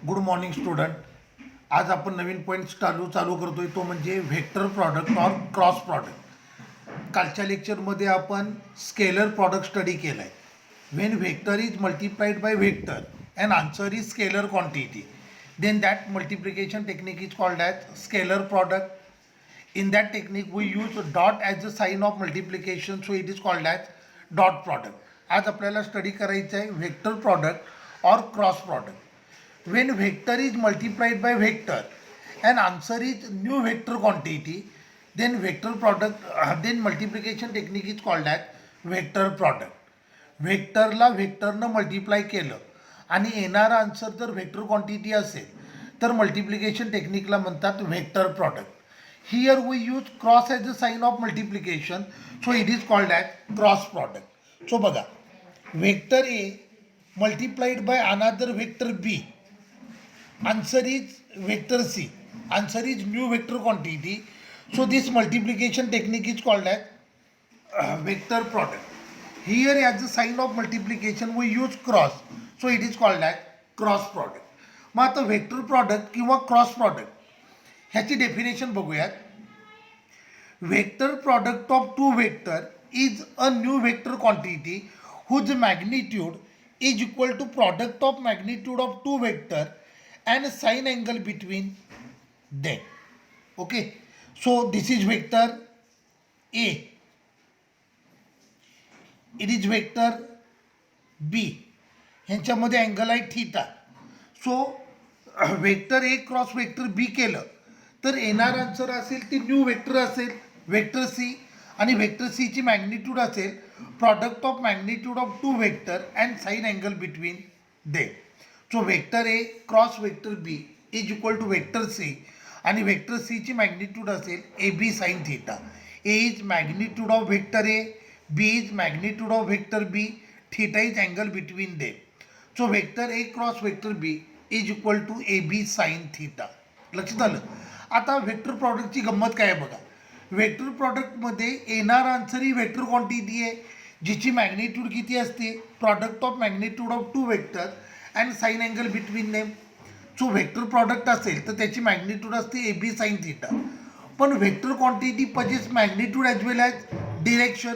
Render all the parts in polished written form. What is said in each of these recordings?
Good morning student. आज आपण नवीन point चालू करतोय, तो म्हणजे व्हेक्टर प्रॉडक्ट और क्रॉस प्रॉडक्ट. कालच्या लेक्चरमध्ये आपण स्केलर प्रॉडक्ट स्टडी केला आहे. When vector is multiplied by vector and answer is scalar quantity, then that multiplication technique is called as scalar product. In that technique we use dot as the sign of multiplication, so it is called as dot product. आज आपल्याला study करायचं आहे vector product और cross product. When vector is multiplied by vector and answer is new vector quantity, then vector product then multiplication technique is called as vector product. व्हेक्टरला व्हेक्टरनं multiply केलं आणि येणारा आन्सर जर व्हेक्टर क्वांटिटी असेल तर multiplication टेक्निकला म्हणतात vector product. Here we use cross as a sign of multiplication, so it is called as cross product. So बघा, vector A multiplied by another vector B, answer is vector C, answer is new vector quantity, so this multiplication technique is called as vector product. Here as the sign of multiplication we use cross, so it is called as cross product. मग आता vector product किंवा cross product ह्याची definition बघूयात. Vector product of two vector is a new vector quantity whose magnitude is equal to product of magnitude of two vector and sine angle between them. Okay, so this is vector A, it is vector B, ह्यांच्यामध्ये angle आहे theta. So vector ए cross vector B केलं तर येणार answer असेल ती new vector असेल vector C, आणि vector सीची मॅग्निट्यूड असेल product of magnitude of two vector and sine angle between them. So vector A cross vector B is equal to vector C, आणि वेक्टर सीची मॅग्निट्यूड असेल A B sine theta. A is magnitude of vector A, B is magnitude of vector b, theta is angle between them. So vector A cross vector B is equal to a B sine theta. लक्षात आलं. आता vector प्रॉडक्टची गंमत काय आहे बघा. Vector प्रॉडक्टमध्ये येणार answer ही vector quantity आहे जिची मॅग्निट्यूड किती असते, product of magnitude of two vector and sine angle between them. So vector product असेल तर त्याची मॅग्निट्यूड असते ए बी साइन थीटा. पण vector quantity possess magnitude as well as direction.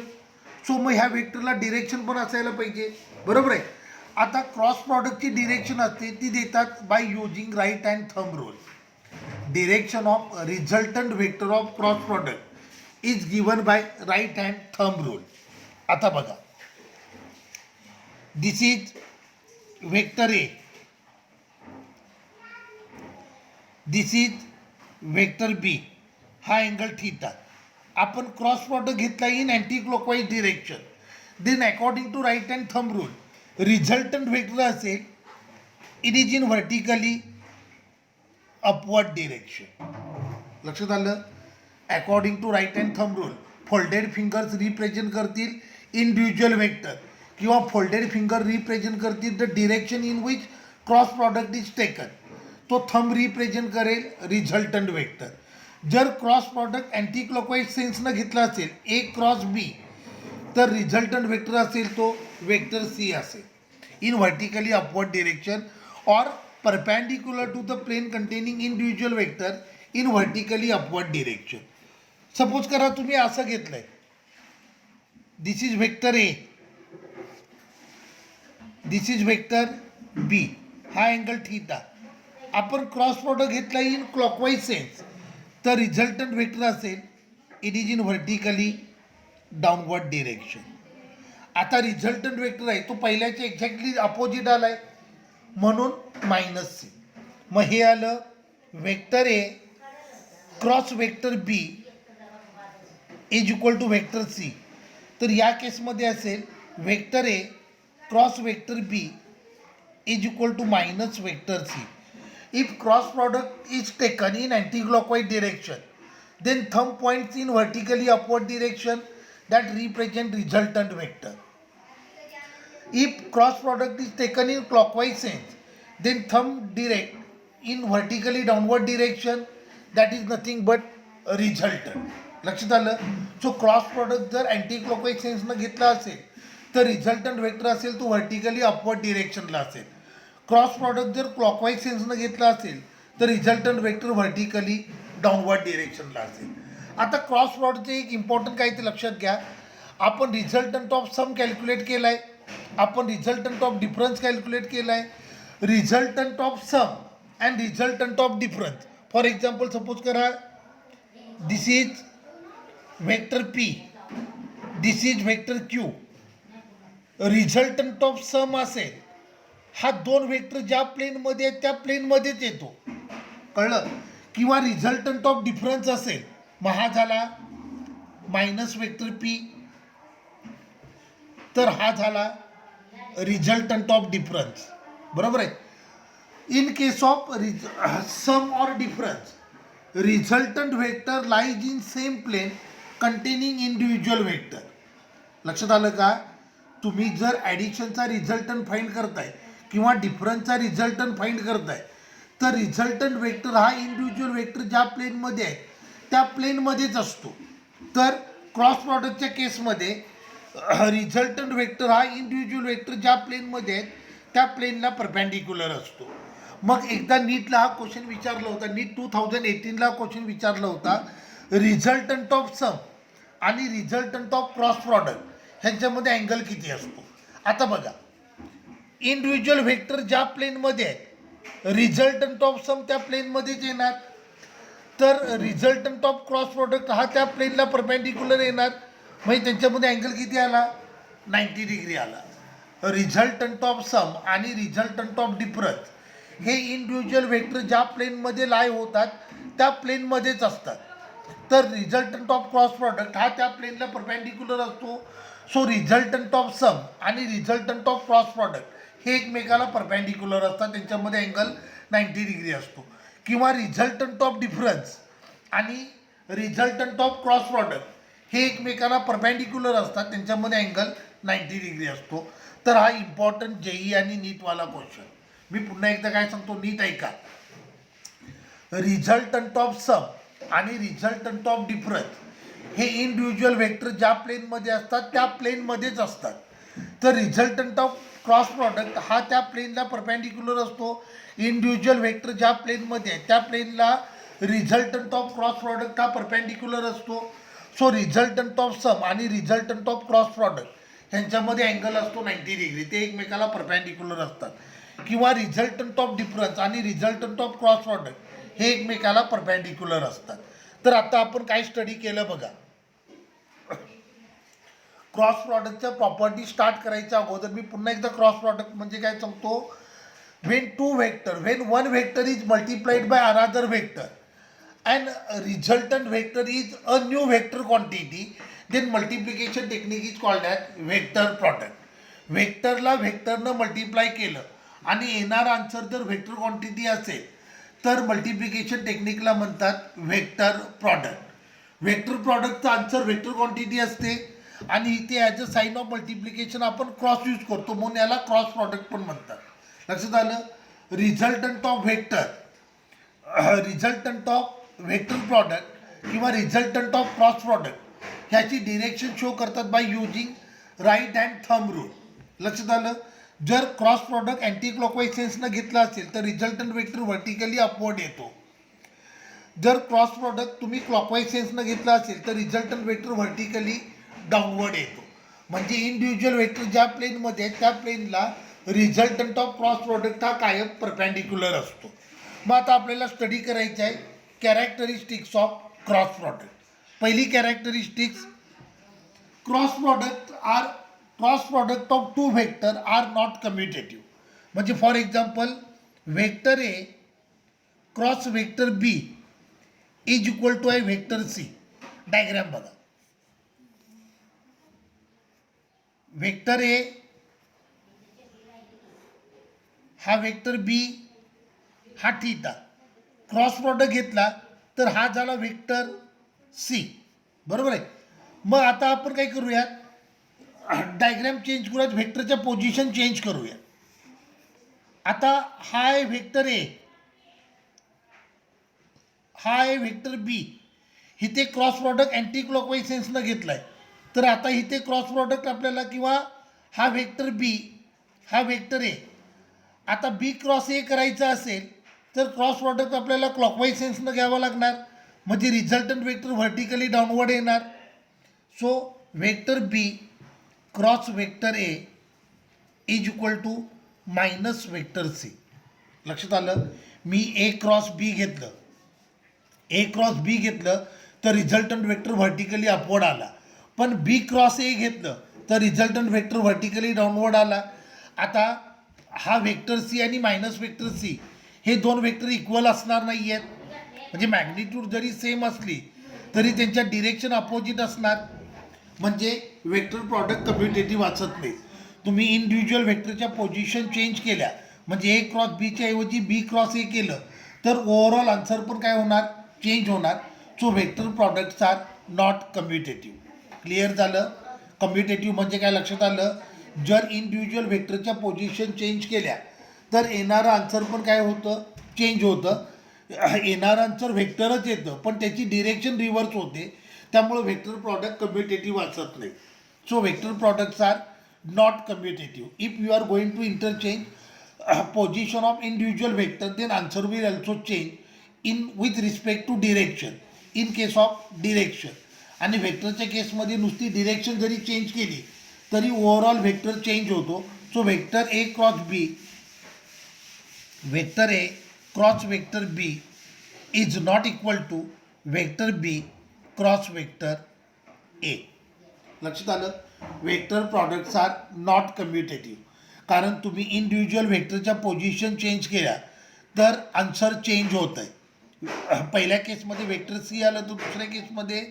So मग ह्या व्हेक्टरला डिरेक्शन पण असायला पाहिजे, बरोबर आहे. आता क्रॉस प्रॉडक्टची डिरेक्शन असते ती देतात by using right hand thumb rule. Direction of resultant vector of cross product is given by right hand thumb rule. आता बघा, this is vector A, this is vector B, हा अँगल थीटा. आपण cross product घेतला in anticlockwise direction. Then according to right hand thumb rule resultant vector असेल it is in vertically upward direction. लक्षात आलं. According to right hand thumb rule folded fingers represent करतील individual vector किंवा folded finger represent करतील the direction in which cross product is taken. तो thumb represent करेल resultant vector. जर cross product anticlockwise सेन्सनं घेतला असेल ए क्रॉस बी, तर रिझल्टंट वेक्टर असेल तो वेक्टर सी असेल इन व्हर्टिकली अपवर्ड डिरेक्शन और perpendicular to the plane containing individual vector in vertically upward direction. Suppose करा तुम्ही असं घेतलं आहे, this is vector A, this is vector B, हा अँगल थीटा. आपण क्रॉस प्रॉडक्ट घेतला इन क्लॉकवाईज सेन्स तर रिझल्टंट वेक्टर असेल it is in vertically downward direction. आता रिझल्टंट वेक्टर आहे तो पहिल्याच्या एक्झॅक्टली अपोजिट आला आहे म्हणून मायनस सी. मग हे आलं vector A cross vector B is equal to vector c. तर या केसमध्ये असेल vector A cross vector B is equal to minus vector c. If cross product is taken in anti-clockwise direction, then thumb points in vertically upward direction that represent resultant vector. If cross product is taken in clockwise sense, then thumb direct in vertically downward direction that is nothing but resultant. लक्षात आलं. So cross product जर anti clockwise सेन्सनं घेतला असेल तर resultant vector असेल तो vertically upward डिरेक्शनला असेल. क्रॉस प्रॉडक्ट जर क्लॉकवाईज सेन्सनं घेतला असेल तर रिझल्टंट वेक्टर व्हर्टिकली डाऊनवर्ड डिरेक्शनला असेल. आता क्रॉस प्रॉडक्टचे एक इम्पॉर्टंट काय ते लक्षात घ्या. आपण रिझल्टंट ऑफ सम कॅल्क्युलेट केला आहे, आपण रिझल्टंट ऑफ डिफरन्स कॅल्क्युलेट केला आहे, resultant of sum and resultant of difference. For example suppose करा this is vector P, this is vector Q. Resultant of sum असेल हा दोन वेक्टर ज्या प्लेनमध्ये आहेत त्या प्लेनमध्येच येतो, कळलं. किंवा रिझल्टंट ऑफ डिफरन्स असेल मग हा झाला मायनस वेक्टर पी, तर हा झाला रिझल्टंट ऑफ डिफरन्स, बरोबर आहे. इन केस ऑफ सम और difference resultant vector lies in same plane containing individual vector. लक्षात आलं का. तुम्ही जर ॲडिशनचा रिझल्टंट फाइंड करताय किंवा डिफरन्सचा रिझल्टंट फाइंड करताय तर रिझल्टंट वेक्टर हा इंडिव्हिज्युअल वेक्टर ज्या प्लेनमध्ये आहे त्या प्लेनमध्येच असतो. तर क्रॉस प्रॉडक्टच्या केसमध्ये रिझल्टंट वेक्टर हा इंडिव्हिज्युअल वेक्टर ज्या प्लेनमध्ये आहे त्या प्लेनला परपॅन्डिक्युलर असतो. मग एकदा नीटला हा क्वेश्चन विचारला होता, नीट 2018ला क्वेश्चन विचारला होता, रिझल्टंट ऑफ सम आणि रिझल्टंट ऑफ क्रॉस प्रॉडक्ट ह्यांच्यामध्ये अँगल किती असतो. आता बघा, इंडिव्हिज्युअल वेक्टर ज्या प्लेनमध्ये आहे रिझल्टंट ऑफ सम त्या प्लेनमध्येच येणार, तर रिझल्टंट ऑफ क्रॉस प्रॉडक्ट हा त्या प्लेनला परपॅन्डिक्युलर येणार. म्हणजे त्यांच्यामध्ये अँगल किती आला, 90 डिग्री आला. रिझल्टंट ऑफ सम आणि रिझल्टंट ऑफ डिफरन्स हे इंडिव्हिज्युअल वेक्टर ज्या प्लेनमध्ये लाय होतात त्या प्लेनमध्येच असतात, तर रिझल्टंट ऑफ क्रॉस प्रॉडक्ट हा त्या प्लेनला परपॅन्डिक्युलर असतो. सो रिझल्टंट ऑफ सम आणि रिझल्टंट ऑफ क्रॉस प्रॉडक्ट हे एकमेकाला परपॅन्डिक्युलर असतात, त्यांच्यामध्ये अँगल 90 डिग्री असतो. किंवा रिझल्टंट ऑफ डिफरन्स आणि रिझल्टंट ऑफ क्रॉस प्रॉडक्ट हे एकमेकाला परपॅन्डिक्युलर असतात, त्यांच्यामध्ये अँगल 90 डिग्री असतो. तर हा इम्पॉर्टंट जेई आणि नीटवाला क्वेश्चन. मी पुन्हा एकदा काय सांगतो, नीट ऐका. रिझल्टंट ऑफ सम आणि रिझल्टंट ऑफ डिफरन्स हे इंडिव्हिज्युअल वेक्टर ज्या प्लेनमध्ये असतात त्या प्लेनमध्येच असतात, तर रिझल्टंट ऑफ क्रॉस प्रॉडक्ट हा त्या प्लेनला परपॅन्डिक्युलर असतो. इंडिव्हिज्युअल वेक्टर ज्या प्लेनमध्ये आहे त्या प्लेनला रिझल्टंट ऑफ क्रॉस प्रॉडक्ट हा परपॅन्डिक्युलर असतो. सो रिझल्टंट ऑफ सम आणि रिझल्टंट ऑफ क्रॉस प्रॉडक्ट ह्यांच्यामध्ये अँगल असतो 90 डिग्री, ते एकमेकाला परपॅन्डिक्युलर असतात. किंवा रिझल्टंट ऑफ डिफरन्स आणि रिझल्टंट ऑफ क्रॉस प्रॉडक्ट हे एकमेकाला परपॅन्डिक्युलर असतात. तर आता आपण काय स्टडी केलं बघा. क्रॉस प्रॉडक्टच्या प्रॉपर्टी स्टार्ट करायच्या अगोदर मी पुन्हा एकदा क्रॉस प्रॉडक्ट म्हणजे काय सांगतो. when one vector is multiplied by another vector and resultant vector is a new vector quantity, then multiplication technique is called as vector product. व्हेक्टरला व्हेक्टरनं मल्टिप्लाय केलं आणि येणार आन्सर जर व्हेक्टर क्वांटिटी असेल तर मल्टिप्लिकेशन टेक्निकला म्हणतात व्हेक्टर प्रॉडक्ट. व्हेक्टर प्रॉडक्टचा आन्सर व्हेक्टर क्वांटिटी असते आणि इथे as a sign of multiplication आपण क्रॉस यूज करतो, म्हणून याला क्रॉस प्रॉडक्ट पण म्हणतात. लक्षात आलं. Resultant of vector, resultant of vector product किंवा रिझल्टंट ऑफ क्रॉस प्रॉडक्ट ह्याची डिरेक्शन शो करतात by using right hand thumb rule. लक्षात आलं. जर क्रॉस प्रॉडक्ट अँटी क्लॉकवाईज सेन्सनं घेतला असेल तर रिझल्टंट वेक्टर व्हर्टिकली अपवर्ड येतो. जर क्रॉस प्रॉडक्ट तुम्ही क्लॉकवाईज सेन्सनं घेतला असेल तर रिझल्टंट वेक्टर व्हर्टिकली डाऊनवर्ड येतो. म्हणजे इंडिव्हिज्युअल वेक्टर ज्या प्लेनमध्ये आहे त्या प्लेनला रिझल्टंट ऑफ क्रॉस प्रॉडक्ट हा कायम परपॅन्डिक्युलर असतो. मग आता आपल्याला स्टडी करायची आहे कॅरेक्टरिस्टिक्स ऑफ क्रॉस प्रॉडक्ट. पहिली characteristics, cross product of two vector are not commutative. म्हणजे for example vector A cross vector B is equal to आहे व्हेक्टर सी. डायग्राम बघा. व्हेक्टर ए हा व्हेक्टर बी हा थीटा, क्रॉस प्रॉडक्ट घेतला तर हा झाला व्हेक्टर सी, बरोबर आहे. मग आता आपण काय करूया, डायग्राम चेंज करूयात, व्हेक्टरच्या पोझिशन चेंज करूया. आता हा आहे व्हेक्टर ए, हा आहे व्हेक्टर बी. इथे क्रॉस प्रॉडक्ट अँटी क्लॉकवाईज सेन्सनं घेतला आहे, तर आता इथे क्रॉस प्रॉडक्ट आपल्याला किंवा हा व्हेक्टर बी हा व्हेक्टर ए आता बी क्रॉस ए करायचं असेल तर क्रॉस प्रॉडक्ट आपल्याला क्लॉकवाईज सेन्सनं घ्यावं लागणार, म्हणजे रिझल्टंट वेक्टर व्हर्टिकली डाऊनवर्ड येणार. So vector B cross vector A is equal to minus vector c. लक्षात आलं. मी ए क्रॉस बी घेतलं, ए क्रॉस बी घेतलं तर रिझल्टंट वेक्टर व्हर्टिकली अपवर्ड आला, पण बी क्रॉस ए घेतलं तर रिझल्टंट वेक्टर व्हर्टिकली डाऊनवर्ड आला. आता हा वेक्टर सी आणि मायनस वेक्टर सी हे दोन वेक्टर इक्वल असणार नाही आहेत, म्हणजे मॅग्निट्यूड जरी सेम असली तरी त्यांच्या डिरेक्शन अपोजिट असणार, म्हणजे वेक्टर प्रॉडक्ट कम्युटेटिव्ह वाचत नाही. तुम्ही इंडिव्हिज्युअल वेक्टरच्या पोझिशन चेंज केल्या, म्हणजे ए क्रॉस बीच्या ऐवजी बी क्रॉस ए केलं तर ओव्हरऑल आन्सर पण काय होणार, चेंज होणार. So vector products are not commutative. Clear झालं. कम्युटेटिव्ह म्हणजे काय लक्षात आलं, जर इंडिव्हिज्युअल वेक्टरच्या पोझिशन चेंज केल्या तर येणारं आन्सर पण काय होतं, चेंज होतं. येणारं आन्सर वेक्टरच येतं पण त्याची डिरेक्शन रिव्हर्स होते, त्यामुळे वेक्टर प्रॉडक्ट कम्युटेटिव्ह वाचत नाही. So vector products are not commutative. If you are going to interchange position of individual vector then answer will also change in with respect to direction in case of direction. आणि वेक्टरच्या केसमध्ये नुसती direction जरी change केली तरी overall vector change होतो. So vector A cross b, vector A cross vector B is not equal to vector B cross vector a. लक्षात आलं. Vector products are not commutative, कारण तुम्ही इंडिव्हिज्युअल वेक्टरच्या पोझिशन चेंज केल्या तर आन्सर चेंज होत आहे. पहिल्या केसमध्ये वेक्टर सी आलं तर दुसऱ्या केसमध्ये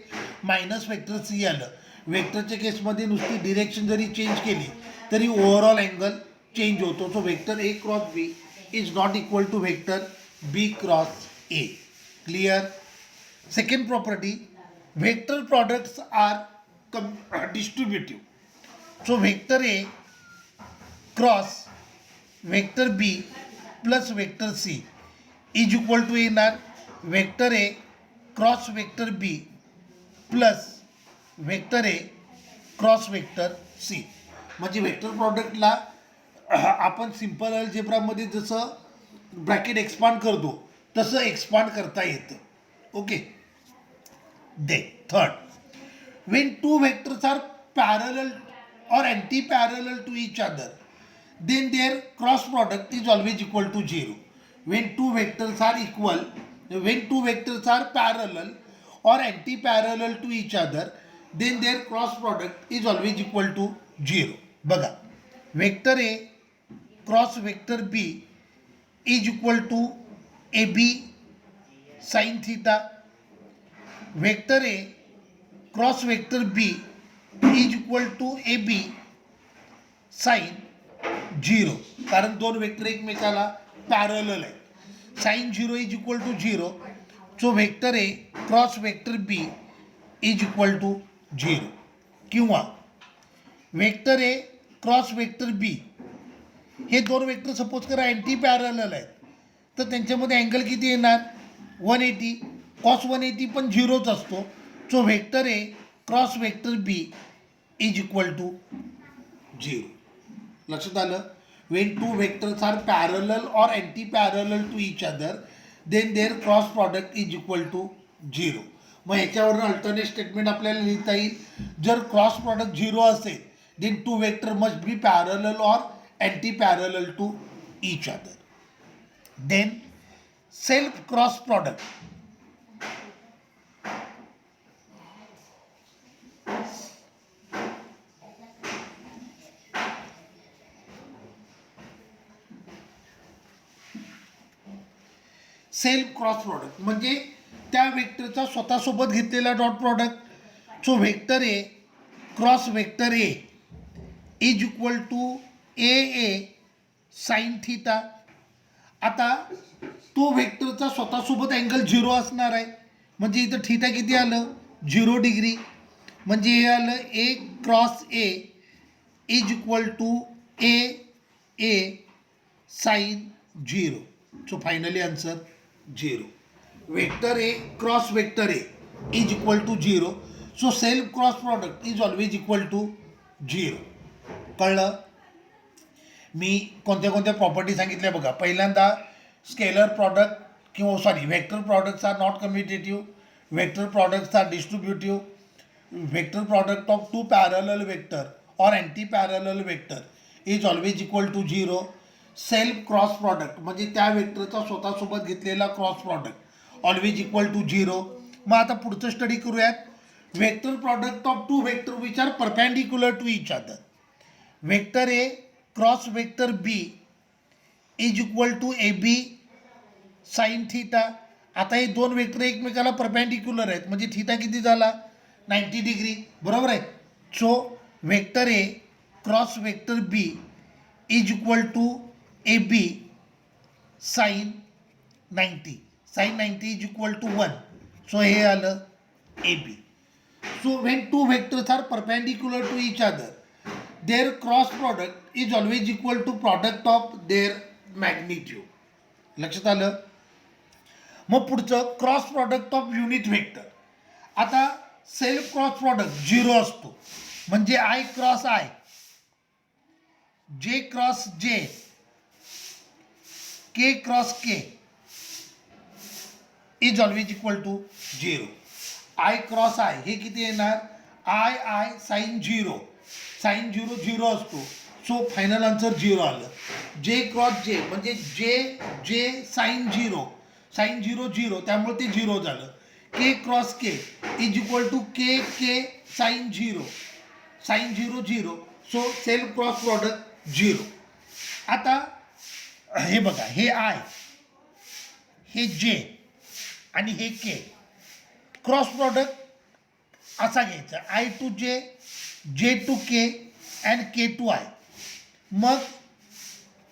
मायनस वेक्टर सी आलं. वेक्टरच्या केसमध्ये नुसती डिरेक्शन जरी चेंज केली तरी ओव्हरऑल अँगल चेंज होतो. So vector A cross B is not equal to vector B cross A. Clear. Second property, vector products are distributive. So vector A cross vector B plus vector C is equal to येणार vector ए cross vector B plus vector ए cross vector C. म्हणजे vector प्रॉडक्टला आपण simple अल्जेब्रामध्ये जसं bracket expand करतो तसं expand करता येतं. Okay. The third, when two vectors are parallel or anti-parallel to each other then their cross product is always equal to 0. When two vectors are equal, when two vectors are parallel or anti-parallel to each other then their cross product is always equal to 0. बघा, vector A cross vector B is equal to a B sine theta. Vector A cross vector B is equal to a B sine 0, कारण दोन vector एकमेकाला parallel आहे. Sine 0 is equal to 0. So vector A cross vector B is equal to 0. किंवा vector ए cross vector बी हे दोन vector suppose करा anti parallel आहेत तर त्यांच्यामध्ये अँगल किती येणार, 180. कॉस 180 पण 0च असतो. So vector A cross vector B is equal to 0. लक्षात आलं. When two vectors are parallel और anti parallel to each other then their cross product is equal to 0. मग याच्यावरून अल्टरनेट स्टेटमेंट आपल्याला लिहिता येईल, जर क्रॉस प्रॉडक्ट 0 असेल then two vector must be parallel और anti parallel to each other. Then self cross product, self cross product म्हणजे त्या वेक्टरचा स्वतःसोबत घेतलेला dot product. So vector A cross vector A is equal to A A sine theta. आता तो वेक्टरचा स्वतःसोबत अँगल 0 असणार आहे, म्हणजे इथं थीटा किती आलं, 0 डिग्री. म्हणजे हे आलं A cross A is equal to A A sine 0. So finally answer 0. Vector A cross vector A is equal to 0. So self cross product is always equal to 0. कळलं. मी कोणत्या कोणत्या प्रॉपर्टी सांगितल्या बघा. पहिल्यांदा स्केलर प्रॉडक्ट किंवा sorry vector products are not commutative, vector products are distributive, vector product of two parallel vector और anti parallel vector is always equal to 0. Self cross product म्हणजे त्या व्हेक्टरचा स्वतःसोबत घेतलेला cross product always equal to 0. मग आता पुढचं study करूयात. Vector product of two vector which are perpendicular to each other. Vector A cross vector B is equal to a B sine theta. आता हे दोन वेक्टर एकमेकाला परपेंडिक्युलर आहेत म्हणजे थीटा किती झाला 90 डिग्री, बरोबर आहे. So vector A cross vector B is equal to a B sine 90. Sine 90 is equal to 1. So हे आलं a b. So when two vectors are perpendicular to each other their cross product is always equal to product of their magnitude. लक्षात आलं. मग पुढचं cross product of unit vector. आता self cross product 0 असतो म्हणजे i cross i, j cross जे, के cross K is always equal to 0. I cross i हे किती येणार आय आय साइन 0. साइन 0 0 असतो. सो फायनल आन्सर 0 आलं. जे क्रॉस जे म्हणजे जे जे साइन 0, साइन 0 0 त्यामुळे ते 0 झालं. K cross K is equal to K K sine 0, sine 0 0. So self cross product 0. आता हे बघा, हे आय, हे जे आणि हे के. क्रॉस प्रॉडक्ट असा घ्यायचा I to J, J to K and K to I. मग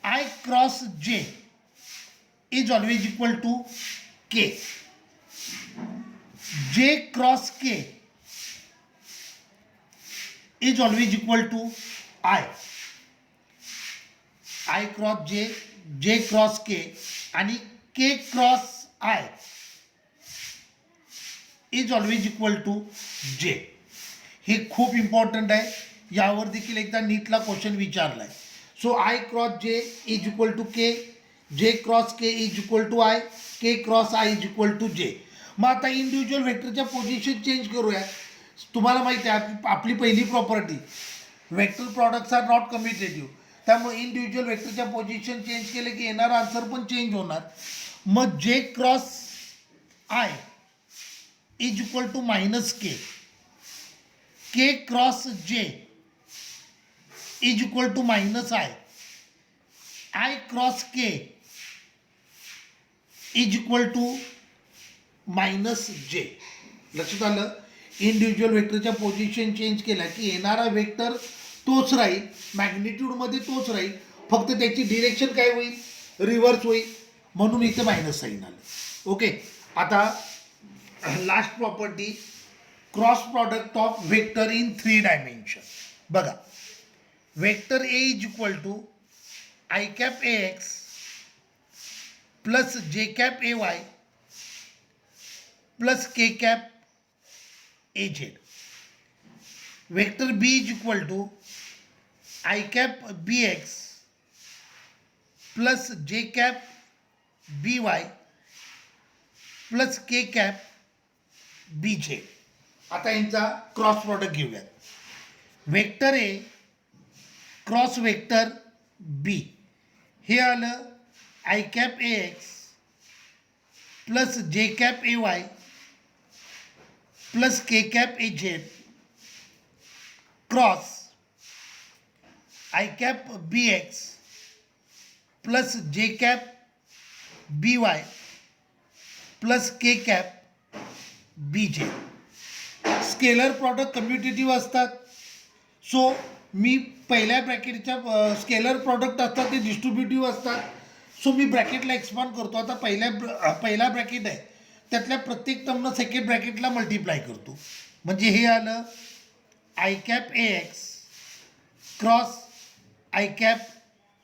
आय क्रॉस जे इज ऑलवेज इक्वल टू के. जे cross K is always equal to I. I cross J, J cross K आणि K cross I is always equal to J. हे खूप important आहे. यावर देखील एकदा नीटला क्वेश्चन विचारला आहे. सो आय क्रॉस जे इज इक्वल टू के, जे cross K is equal to i, k cross I is equal to j. मग आता इंडिव्हिज्युअल व्हेक्टरच्या पोझिशन चेंज करूया. तुम्हाला माहिती आहे आपली पहिली property vector products are not commutative. त्यामुळे इंडिव्हिज्युअल व्हेक्टरच्या पोझिशन चेंज केले की येणारा आन्सर पण चेंज होणार. मग J cross I is equal to minus K, K cross जे is equal to minus I, I cross K is equal to minus J. लक्षात आलं. इंडिव्हिज्युअल वेक्टरच्या पोझिशन चेंज केल्या की येणारा वेक्टर तोच राहील, मॅग्निट्यूडमध्ये तोच राहील, फक्त त्याची डिरेक्शन काय होईल रिव्हर्स होईल. म्हणून इथे मायनस साईन आलं. ओके. आता last property cross product of vector in 3 dimension. बघा, vector A is equal to I cap A x plus जे cap A Y plus K cap A Z. Vector B is equal to I cap B x plus जे cap बी Y plus के cap बी Z. आता यांचा cross product घेऊयात. Vector ए cross vector बी हे आलं I cap A x plus जे cap A Y plus K cap A Z cross I cap B x plus जे cap बी Y plus के cap बी z. Scalar product commutative असतात. सो मी पहिल्या ब्रॅकेटच्या स्केलर प्रॉडक्ट असतात ते डिस्ट्रीब्युटिव्ह असतात. सो मी ब्रॅकेटला एक्सपांड करतो. आता पहिला ब्रॅकेट आहे त्यातल्या प्रत्येक टर्मनं सेकंड ब्रॅकेटला मल्टिप्लाय करतो. म्हणजे हे आलं I cap A x cross I cap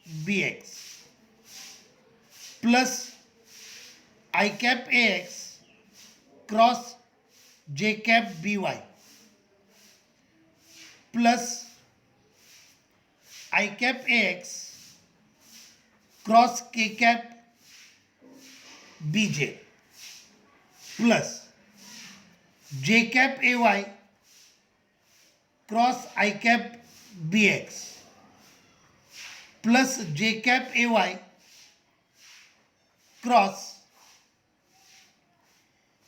B x plus i cap A x cross जे cap B Y plus i cap A x cross K cap B z plus जे cap A y cross I cap B x plus जे cap ए y cross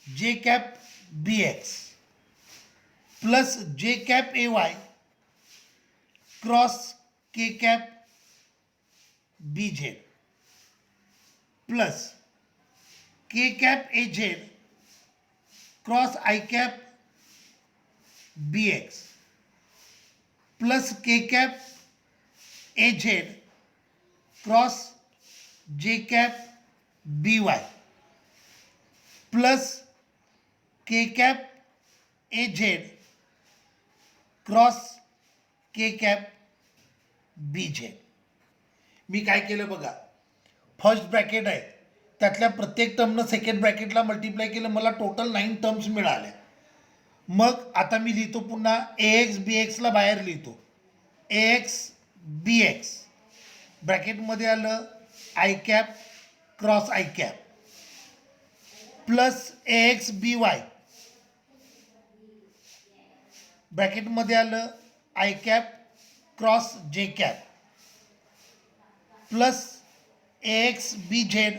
जे cap बी x plus जे cap A y cross K cap B z plus K cap A Z cross I cap B x plus K cap A Z cross जे cap बी Y plus के cap ए Z cross के cap बी Z. मी काय केलं बघा, first bracket आहे त्यातल्या प्रत्येक टर्मनं second ब्रॅकेटला multiply केलं, मला टोटल 9 टर्म्स मिळाल्या. मग आता मी लिहितो पुन्हा ए एक्स बी एक्सला बाहेर लिहितो. ए एक्स बी एक्स ब्रॅकेटमध्ये आलं I cap cross I cap plus A X B Y ब्रॅकेटमध्ये आलं आय कॅप क्रॉस जे cap plus A X B Z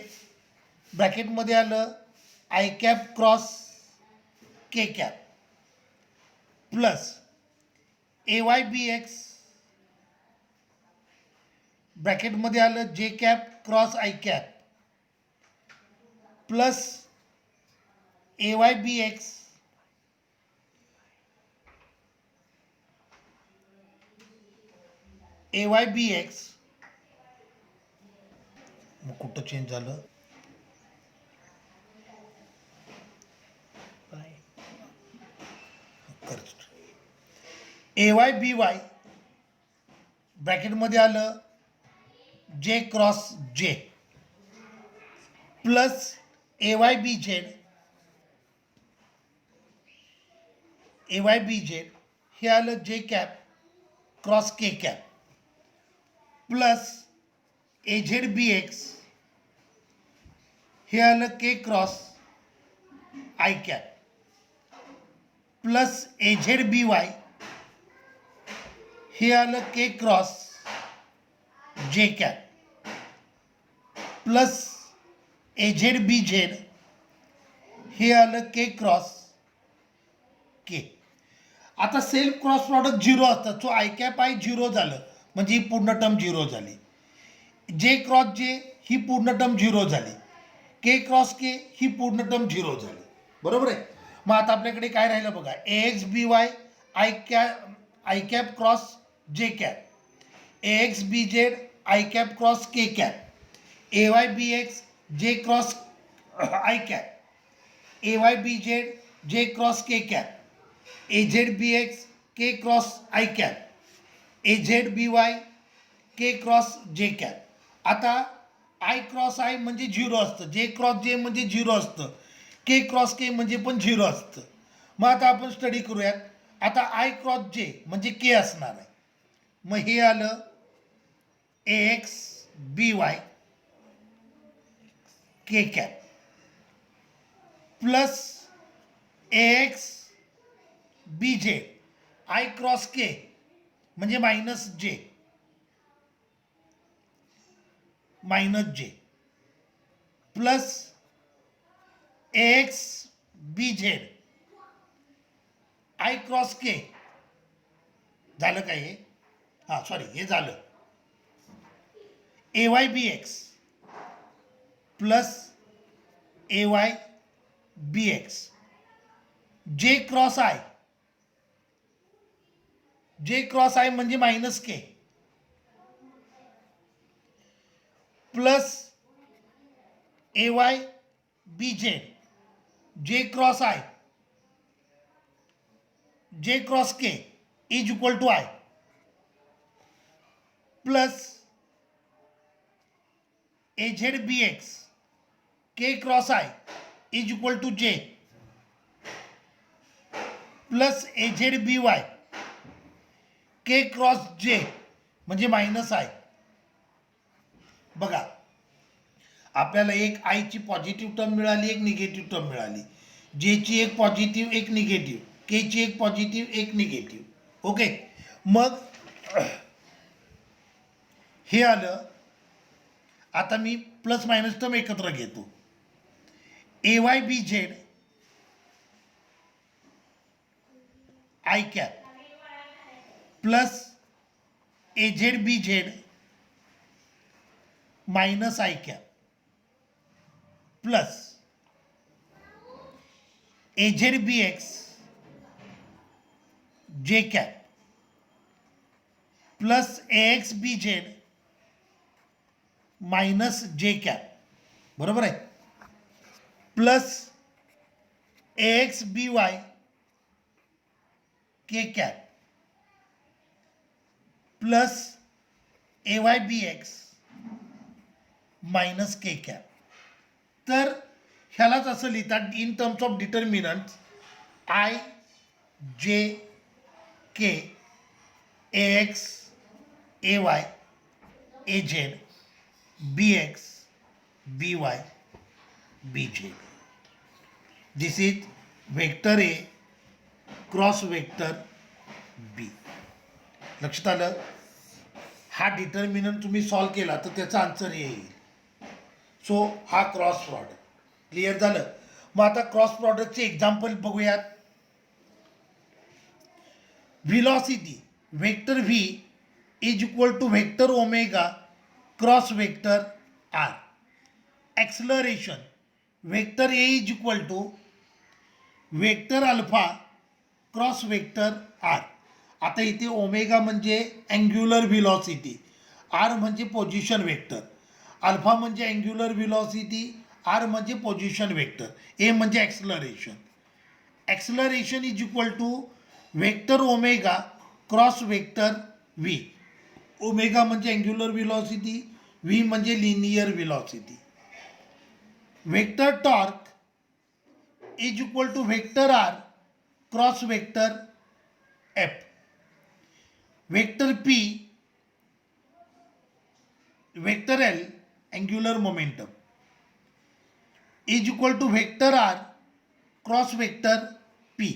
ब्रॅकेटमध्ये आलं I cap cross K cap plus A Y B X ब्रॅकेटमध्ये आलं J cap cross I cap plus A Y B X A Y B X. मग कुठं change झालं, A Y B Y ब्रॅकेटमध्ये आलं J cross J plus A Y B Z हे आलं J cap cross K cap plus A Z B X हे आलं K cross I cap plus A Z B Y हे आलं K cross जे cap plus A Z B Z हे आलं K cross K. आता सेल्फ क्रॉस प्रॉडक्ट झिरो असतात, so I cap I zero झालं म्हणजे ही पूर्ण टर्म झिरो झाली. जे क्रॉस जे ही पूर्ण टर्म झिरो झाली. के क्रॉस के ही पूर्ण टर्म झिरो झाली. बरोबर आहे. मग आता आपल्याकडे काय राहिलं बघा, A X B Y I cap cross जे cap A X B Z I cap cross K cap A Y B X J cross I cap A Y B Z J cross K cap A Z B X K cross I cap A Z B Y K cross जे cap. आता I cross I म्हणजे zero असतं, J cross j म्हणजे zero असतं, के cross K म्हणजे पण zero असतं. मग आता आपण स्टडी करूयात. आता आय क्रॉस जे म्हणजे के असणार आहे. मग हे आलं A X B Y K cap plus A X B J I cross K म्हणजे minus J plus A X B Z I cross K झालं काय हे, हां सॉरी हे झालं A Y B x plus A Y B X J cross I म्हणजे minus K plus A Y B Z J cross K is equal to I plus A Z B X K cross I is equal to j plus A Z B Y K cross j म्हणजे minus I. बघा आपल्याला एक आयची positive term मिळाली, एक negative term मिळाली, जेची एक positive एक निगेटिव्ह, केची एक पॉझिटिव्ह एक निगेटिव्ह. ओके, मग हे आलं. आता मी प्लस मायनस टर्म एकत्र घेतो. A Y B Z I cap plus A Z B Z minus I cap plus A Z B X J cap plus A X B Z minus J cap, बरोबर आहे, plus A X B Y K cap plus A Y B X minus K cap. तर ह्यालाच असं लिहितात in terms of determinant I J K A X A Y A Z B X B Y B Z. This is vector A cross vector B. लक्षात आलं? हा determinant तुम्ही solve केला तर त्याचा आन्सर येईल. सो हा क्रॉस प्रॉडक्ट. क्लिअर झालं? मग आता क्रॉस प्रॉडक्टचे एक्झाम्पल बघूयात. Velocity vector V is equal to vector omega cross vector R. Acceleration vector A is equal to vector alpha cross vector R. आता इथे ओमेगा म्हणजे अँग्युलर व्हिलॉसिटी, आर म्हणजे position vector, alpha म्हणजे angular velocity, R म्हणजे position vector, A म्हणजे acceleration. Acceleration is equal to vector omega cross vector V. Omega म्हणजे angular velocity, V म्हणजे linear velocity. Vector torque is equal to vector R cross vector F. Vector P vector L angular momentum is equal to vector R cross vector P.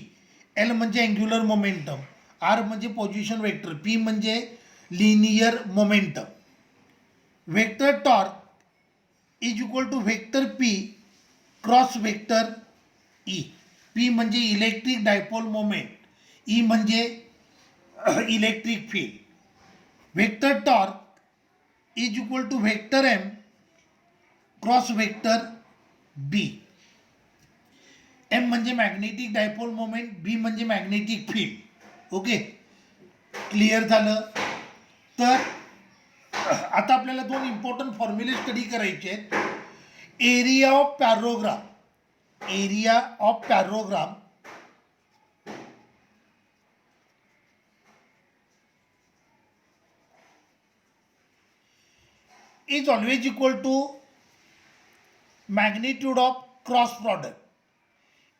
L म्हणजे angular momentum, R म्हणजे position vector, P म्हणजे linear momentum. Vector torque is equal to vector P cross vector E. P म्हणजे electric dipole moment, E म्हणजे electric field. Vector torque is equal to vector M cross vector B. M म्हणजे magnetic dipole moment, B म्हणजे magnetic field. Okay, clear झालं? तर आता आपल्याला दोन important फॉर्म्युले study करायचे आहेत. Area of parallelogram, area of parallelogram is always equal to magnitude of cross product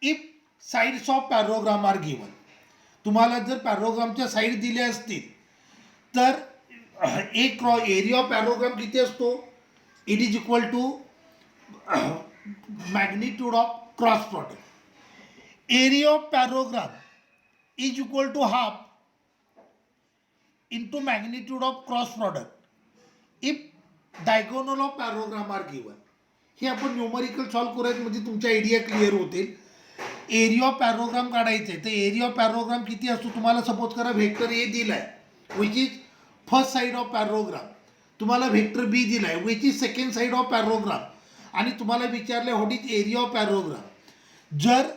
if sides of parallelogram are given. तुम्हाला जर पॅरोग्रामच्या साईड दिल्या असतील तर एक एरिया ऑफ पॅरोग्राम किती असतो? It is equal to magnitude of cross product. Area of parallelogram is equal to half into magnitude of cross product if diagonal of parallelogram are given. हे आपण न्यूमरिकल सॉल्व करूयात म्हणजे तुमच्या idea clear होतील. एरिया of पॅरोग्राम काढायचं आहे तर एरिया ऑफ पॅरोग्राम किती असतो? तुम्हाला सपोज करा व्हेक्टर ए दिलाय which is first side of parallelogram, तुम्हाला व्हेक्टर बी दिलाय which is second side of parallelogram, आणि तुम्हाला विचारलं what is area of parallelogram. जर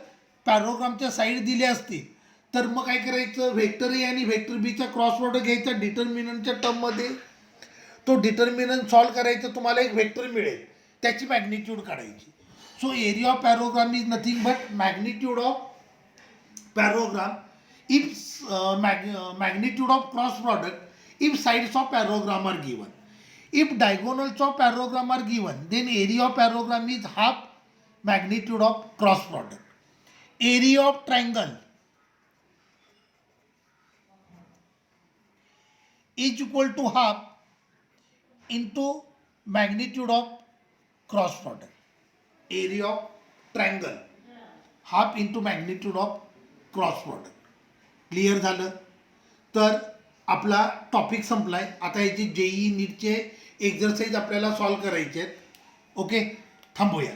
पॅरोग्रामच्या साईड दिल्या असतील तर मग काय करायचं? व्हेक्टर ए आणि व्हेक्टर बीचा क्रॉस प्रॉडक्ट घ्यायचा डिटर्मिनंटच्या टर्ममध्ये. तो डिटर्मिनंट सॉल्व करायचं, तुम्हाला एक व्हेक्टर मिळेल, त्याची मॅग्निट्यूड काढायची. So area of parallelogram is nothing but magnitude of parallelogram if magnitude of cross product if sides of parallelogram are given. If diagonals of parallelogram are given then area of parallelogram is half magnitude of cross product. Area of triangle is equal to half into magnitude of cross product. Area of triangle half into magnitude of cross product. Clear झालं. तर आपला topic संपला आहे. आता याची JEE नीटचे exercise आपल्याला solve करायचे आहेत. ओके, थांबूया.